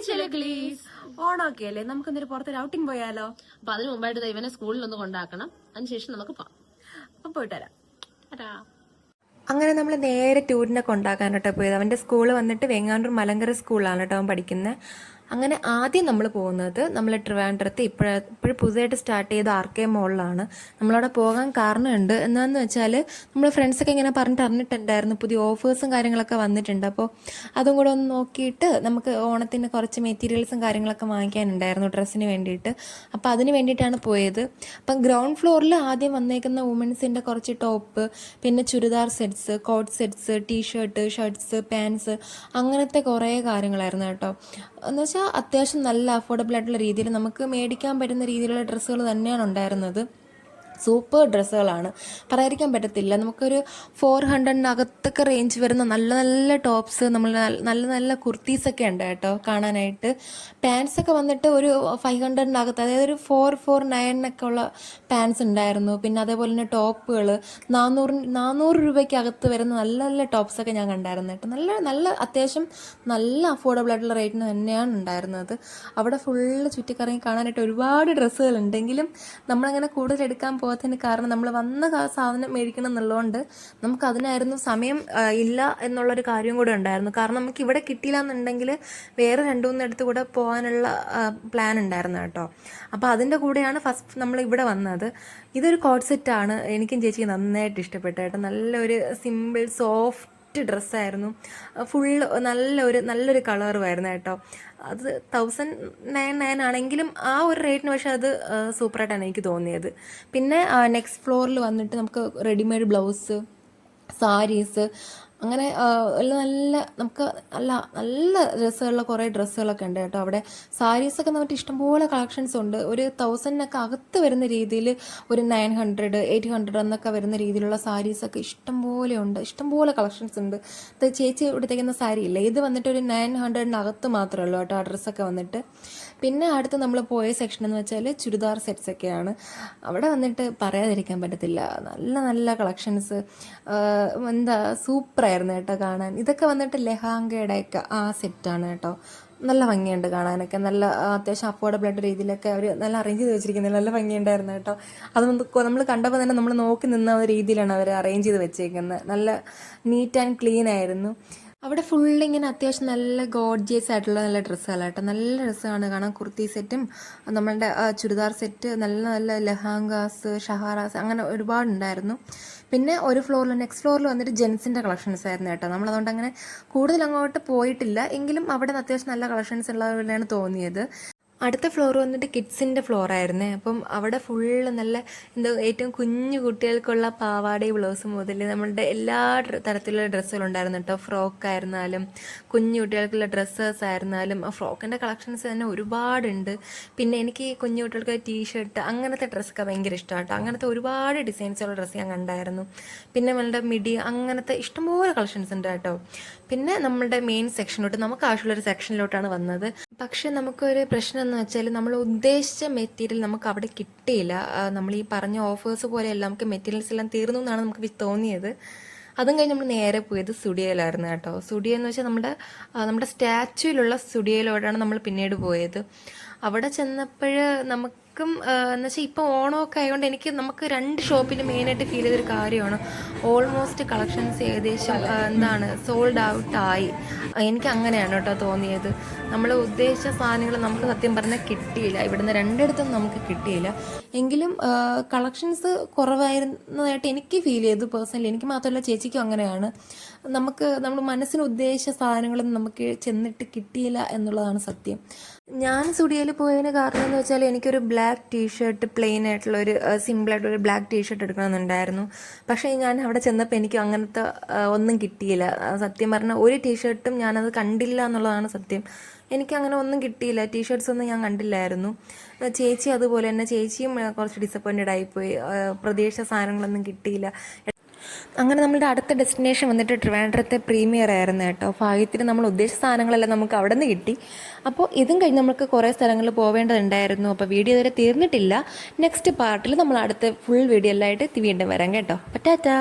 ചിലഗ്ലീസ്. ഓണമൊക്കെ അല്ലേ, നമുക്ക് എന്തൊരു പുറത്തൊരു ഔട്ടിംഗ് പോയാലോ? അപ്പൊ അതിന് മുമ്പായിട്ട് ഇവനെ സ്കൂളിൽ ഒന്ന് കൊണ്ടാക്കണം. അതിനുശേഷം നമുക്ക് പോവാം. അപ്പം പോയിട്ട് വരാം. അങ്ങനെ നമ്മൾ നേരെ ടൂറിനെ കൊണ്ടാക്കാനോട്ടോ പോയത്. അവൻ്റെ സ്കൂൾ വന്നിട്ട് വെങ്ങാണ്ടൂർ മലങ്കര സ്കൂളിലാണ് കേട്ടോ അവൻ പഠിക്കുന്നത്. അങ്ങനെ ആദ്യം നമ്മൾ പോകുന്നത് നമ്മൾ ട്രിവാൻഡ്രത്ത് ഇപ്പോഴും പുതുതായിട്ട് സ്റ്റാർട്ട് ചെയ്ത ആർക്കെ മോളിലാണ്. നമ്മളവിടെ പോകാൻ കാരണമുണ്ട്. എന്താണെന്ന് വെച്ചാൽ നമ്മൾ ഫ്രണ്ട്സൊക്കെ ഇങ്ങനെ അറിഞ്ഞിട്ടുണ്ടായിരുന്നു പുതിയ ഓഫേഴ്സും കാര്യങ്ങളൊക്കെ വന്നിട്ടുണ്ട്. അപ്പോൾ അതും കൂടെ ഒന്ന് നോക്കിയിട്ട് നമുക്ക് ഓണത്തിന് കുറച്ച് മെറ്റീരിയൽസും കാര്യങ്ങളൊക്കെ വാങ്ങിക്കാനുണ്ടായിരുന്നു ഡ്രസ്സിന് വേണ്ടിയിട്ട്. അപ്പോൾ അതിന് വേണ്ടിയിട്ടാണ് പോയത്. അപ്പം ഗ്രൗണ്ട് ഫ്ലോറിൽ ആദ്യം വന്നേക്കുന്ന വുമൻസിൻ്റെ കുറച്ച് ടോപ്പ്, പിന്നെ churidar sets, coat sets, T shirt, shirts, pants, അങ്ങനത്തെ കുറേ കാര്യങ്ങളായിരുന്നു കേട്ടോ. എന്ന് വെച്ചാൽ അത്യാവശ്യം നല്ല അഫോർഡബിൾ ആയിട്ടുള്ള രീതിയിൽ നമുക്ക് മേടിക്കാൻ പറ്റുന്ന രീതിയിലുള്ള ഡ്രസ്സുകൾ തന്നെയാണ് ഉണ്ടായിരുന്നത്. സൂപ്പർ ഡ്രസ്സുകളാണ്, പറയാതിരിക്കാൻ പറ്റത്തില്ല. നമുക്കൊരു 400-നകത്തൊക്കെ റേഞ്ച് വരുന്ന നല്ല നല്ല ടോപ്സ്, നമ്മൾ നല്ല നല്ല കുർത്തീസൊക്കെ ഉണ്ട് കേട്ടോ കാണാനായിട്ട്. പാൻസൊക്കെ വന്നിട്ട് ഒരു 500-നകത്ത്, അതായത് ഒരു 449 ഉള്ള പാൻസ് ഉണ്ടായിരുന്നു. പിന്നെ അതേപോലെ തന്നെ ടോപ്പുകൾ 400 രൂപയ്ക്കകത്ത് വരുന്ന നല്ല നല്ല ടോപ്സൊക്കെ ഞാൻ കണ്ടായിരുന്നു കേട്ടോ. നല്ല അത്യാവശ്യം നല്ല അഫോർഡബിൾ ആയിട്ടുള്ള റേറ്റിന് തന്നെയാണ് ഉണ്ടായിരുന്നത്. അവിടെ ഫുള്ള് ചുറ്റിക്കറങ്ങി കാണാനായിട്ട് ഒരുപാട് ഡ്രസ്സുകൾ ഉണ്ടെങ്കിലും നമ്മളങ്ങനെ കൂടുതൽ എടുക്കാൻ പോകത്തിന് കാരണം നമ്മൾ വന്ന സാധനം മേടിക്കണം എന്നുള്ളതുകൊണ്ട് നമുക്ക് അതിനായിരുന്നു സമയം ഇല്ല എന്നുള്ളൊരു കാര്യം കൂടെ ഉണ്ടായിരുന്നു. കാരണം നമുക്ക് ഇവിടെ കിട്ടിയില്ല എന്നുണ്ടെങ്കിൽ വേറെ 2-3 കൂടെ പോകാനുള്ള പ്ലാൻ ഉണ്ടായിരുന്നു കേട്ടോ. അപ്പോൾ അതിൻ്റെ കൂടെയാണ് ഫസ്റ്റ് നമ്മൾ ഇവിടെ വന്നത്. ഇതൊരു കോട്ട് സെറ്റാണ്, എനിക്കും ചേച്ചിക്ക് നന്നായിട്ട് ഇഷ്ടപ്പെട്ടു കേട്ടോ. നല്ലൊരു സിമ്പിൾ സോഫ്റ്റ് ഡ്രസ്സായിരുന്നു. ഫുള്ള് നല്ലൊരു കളറുമായിരുന്നു കേട്ടോ. അത് 1099 ആണെങ്കിലും ആ ഒരു റേറ്റിന് പക്ഷേ അത് സൂപ്പറായിട്ടാണ് എനിക്ക് തോന്നിയത്. പിന്നെ നെക്സ്റ്റ് ഫ്ലോറിൽ വന്നിട്ട് നമുക്ക് റെഡിമെയ്ഡ് ബ്ലൗസ്, സാരീസ്, അങ്ങനെ നമുക്ക് നല്ല രസമുള്ള കുറേ ഡ്രസ്സുകളൊക്കെ ഉണ്ട് കേട്ടോ. അവിടെ സാരീസൊക്കെ നമുക്ക് ഇഷ്ടംപോലെ കളക്ഷൻസ് ഉണ്ട്. ഒരു 1000-നൊക്കെ അകത്ത് വരുന്ന രീതിയിൽ ഒരു 900, 800 എന്നൊക്കെ വരുന്ന രീതിയിലുള്ള സാരീസൊക്കെ ഇഷ്ടംപോലെ ഉണ്ട്. ഇഷ്ടംപോലെ കളക്ഷൻസ് ഉണ്ട്. ചേച്ചി എടുത്തേക്കുന്ന സാരി ഇല്ലേ, ഇത് വന്നിട്ട് ഒരു 900-നകത്ത് മാത്രമേ ഉള്ളൂ കേട്ടോ ആ ഡ്രസ്സൊക്കെ വന്നിട്ട്. പിന്നെ അടുത്ത് നമ്മൾ പോയ സെക്ഷൻ എന്ന് വെച്ചാൽ ചുരിദാർ സെറ്റ്സൊക്കെയാണ്. അവിടെ വന്നിട്ട് പറയാതിരിക്കാൻ പറ്റത്തില്ല, നല്ല നല്ല കളക്ഷൻസ്, സൂപ്പറായിരുന്നു കേട്ടോ കാണാൻ. ഇതൊക്കെ വന്നിട്ട് ലെഹാങ്കയുടെയൊക്കെ ആ സെറ്റാണ് കേട്ടോ. നല്ല ഭംഗിയുണ്ട് കാണാനൊക്കെ. നല്ല അത്യാവശ്യം അഫോർഡബിൾ ആയിട്ട് രീതിയിലൊക്കെ അവർ നല്ല അറേഞ്ച് ചെയ്ത് വെച്ചിരിക്കുന്നത്. നല്ല ഭംഗിയുണ്ടായിരുന്നു കേട്ടോ. അത് നമ്മൾ കണ്ടപ്പോൾ തന്നെ നമ്മൾ നോക്കി നിന്ന രീതിയിലാണ് അവർ അറേഞ്ച് ചെയ്ത് വെച്ചേക്കുന്നത്. നല്ല നീറ്റ് ആൻഡ് ക്ലീൻ ആയിരുന്നു. അവിടെ ഫുള്ളിങ്ങനെ അത്യാവശ്യം നല്ല ഗോർജിയസ് ആയിട്ടുള്ള നല്ല ഡ്രസ്സുകളാട്ടോ. നല്ല ഡ്രസ്സാണ് കാണാൻ. കുർത്തി സെറ്റും നമ്മളുടെ ചുരിദാർ സെറ്റ്, നല്ല നല്ല ലെഹാങ്കാസ്, ഷഹാറാസ്, അങ്ങനെ ഒരുപാടുണ്ടായിരുന്നു. പിന്നെ നെക്സ്റ്റ് ഫ്ലോറിൽ വന്നിട്ട് ജെൻസിൻ്റെ കളക്ഷൻസ് ആയിരുന്നു കേട്ടോ. നമ്മളതുകൊണ്ട് അങ്ങനെ കൂടുതൽ അങ്ങോട്ട് പോയിട്ടില്ല, എങ്കിലും അവിടെ അത്യാവശ്യം നല്ല കളക്ഷൻസ് ഉള്ളവരെയാണ് തോന്നിയത്. അടുത്ത ഫ്ലോർ വന്നിട്ട് കിഡ്സിൻ്റെ ഫ്ലോറായിരുന്നേ. അപ്പം അവിടെ ഫുള്ള് നല്ല ഏറ്റവും കുഞ്ഞു കുട്ടികൾക്കുള്ള പാവാടയും ബ്ലൗസും മുതൽ നമ്മളുടെ എല്ലാ തരത്തിലുള്ള ഡ്രസ്സുകളുണ്ടായിരുന്നു കേട്ടോ. ഫ്രോക്കായിരുന്നാലും കുഞ്ഞു കുട്ടികൾക്കുള്ള ഡ്രസ്സസ് ആയിരുന്നാലും ഫ്രോക്കിൻ്റെ കളക്ഷൻസ് തന്നെ ഒരുപാടുണ്ട്. പിന്നെ എനിക്ക് കുഞ്ഞു കുട്ടികൾക്ക് ടീഷർട്ട് അങ്ങനത്തെ ഡ്രസ്സൊക്കെ ഭയങ്കര ഇഷ്ടമാണ് കേട്ടോ. അങ്ങനത്തെ ഒരുപാട് ഡിസൈൻസുള്ള ഡ്രസ്സ് ഞാൻ കണ്ടായിരുന്നു. പിന്നെ നമ്മളുടെ മിഡി അങ്ങനത്തെ ഇഷ്ടംപോലെ കളക്ഷൻസ് ഉണ്ട് കേട്ടോ. പിന്നെ നമ്മളുടെ മെയിൻ സെക്ഷനിലോട്ട്, നമുക്ക് ആവശ്യമുള്ളൊരു സെക്ഷനിലോട്ടാണ് വന്നത്. പക്ഷെ നമുക്കൊരു പ്രശ്നം എന്ന് വെച്ചാൽ നമ്മൾ ഉദ്ദേശിച്ച മെറ്റീരിയൽ നമുക്ക് അവിടെ കിട്ടിയില്ല. നമ്മൾ ഈ പറഞ്ഞ ഓഫേഴ്സ് പോലെയല്ല, നമുക്ക് മെറ്റീരിയൽസ് എല്ലാം തീർന്നു എന്നാണ് നമുക്ക് തോന്നിയത്. അതും കഴിഞ്ഞ് നമ്മൾ നേരെ പോയത് സ്റ്റുഡിയോയിലായിരുന്നു കേട്ടോ. സ്റ്റുഡിയോ എന്ന് വെച്ചാൽ നമ്മുടെ സ്റ്റാച്യൂയിലുള്ള സ്റ്റുഡിയോയിലോട്ടാണ് നമ്മൾ പിന്നീട് പോയത്. അവിടെ ചെന്നപ്പോൾ നമുക്കും എന്ന് വെച്ചാൽ ഇപ്പോൾ ഓണമൊക്കെ ആയതുകൊണ്ട് നമുക്ക് 2 ഷോപ്പിൽ മെയിനായിട്ട് ഫീൽ ചെയ്തൊരു കാര്യമാണ്, ഓൾമോസ്റ്റ് കളക്ഷൻസ് ഏകദേശം സോൾഡ് ഔട്ട് ആയി. എനിക്ക് അങ്ങനെയാണ് കേട്ടോ തോന്നിയത്. നമ്മൾ ഉദ്ദേശിച്ച സാധനങ്ങൾ നമുക്ക് സത്യം പറഞ്ഞാൽ കിട്ടിയില്ല. ഇവിടുന്ന് 2 നമുക്ക് കിട്ടിയില്ല. എങ്കിലും കളക്ഷൻസ് കുറവായിരുന്നതായിട്ട് എനിക്ക് ഫീൽ ചെയ്തു പേഴ്സണലി. എനിക്ക് മാത്രമല്ല ചേച്ചിക്കും അങ്ങനെയാണ്. നമ്മൾ മനസ്സിന് ഉദ്ദേശിച്ച സാധനങ്ങളൊന്നും നമുക്ക് ചെന്നിട്ട് കിട്ടിയില്ല എന്നുള്ളതാണ് സത്യം. ഞാൻ സ്റ്റുഡിയോയിൽ പോയതിന് കാരണം എന്ന് വെച്ചാൽ എനിക്കൊരു ബ്ലാക്ക് ടീഷർട്ട്, പ്ലെയിൻ ആയിട്ടുള്ളൊരു സിമ്പിളായിട്ടൊരു ബ്ലാക്ക് ടീഷർട്ട് എടുക്കണമെന്നുണ്ടായിരുന്നു. പക്ഷേ ഞാൻ അവിടെ ചെന്നപ്പോൾ എനിക്ക് അങ്ങനത്തെ ഒന്നും കിട്ടിയില്ല. സത്യം പറഞ്ഞാൽ ഒരു ടീഷർട്ടും ഞാനത് കണ്ടില്ല എന്നുള്ളതാണ് സത്യം. എനിക്കങ്ങനെ ഒന്നും കിട്ടിയില്ല, ടീഷർട്ട്സ് ഒന്നും ഞാൻ കണ്ടില്ലായിരുന്നു. ചേച്ചി അതുപോലെ തന്നെ, ചേച്ചിയും കുറച്ച് ഡിസപ്പോയിൻറ്റഡ് ആയിപ്പോയി. പ്രതീക്ഷിച്ച സാധനങ്ങളൊന്നും കിട്ടിയില്ല. അങ്ങനെ നമ്മളുടെ അടുത്ത ഡെസ്റ്റിനേഷൻ വന്നിട്ട് ട്രിവാൻഡ്രത്തെ പ്രീമിയർ ആയിരുന്നു കേട്ടോ. ഭാഗ്യത്തിന് നമ്മൾ ഉദ്ദേശിച്ച സാധനങ്ങളെല്ലാം നമുക്ക് അവിടെ നിന്ന് കിട്ടി. അപ്പോൾ ഇതും കഴിഞ്ഞ് നമുക്ക് കുറേ സ്ഥലങ്ങളിൽ പോവേണ്ടതുണ്ടായിരുന്നു. അപ്പോൾ വീഡിയോ ഇതുവരെ തീർന്നിട്ടില്ല. നെക്സ്റ്റ് പാർട്ടിൽ നമ്മൾ അടുത്ത ഫുൾ വീഡിയോ എല്ലായിട്ട് വീണ്ടും വരാം കേട്ടോ. ടാറ്റാ.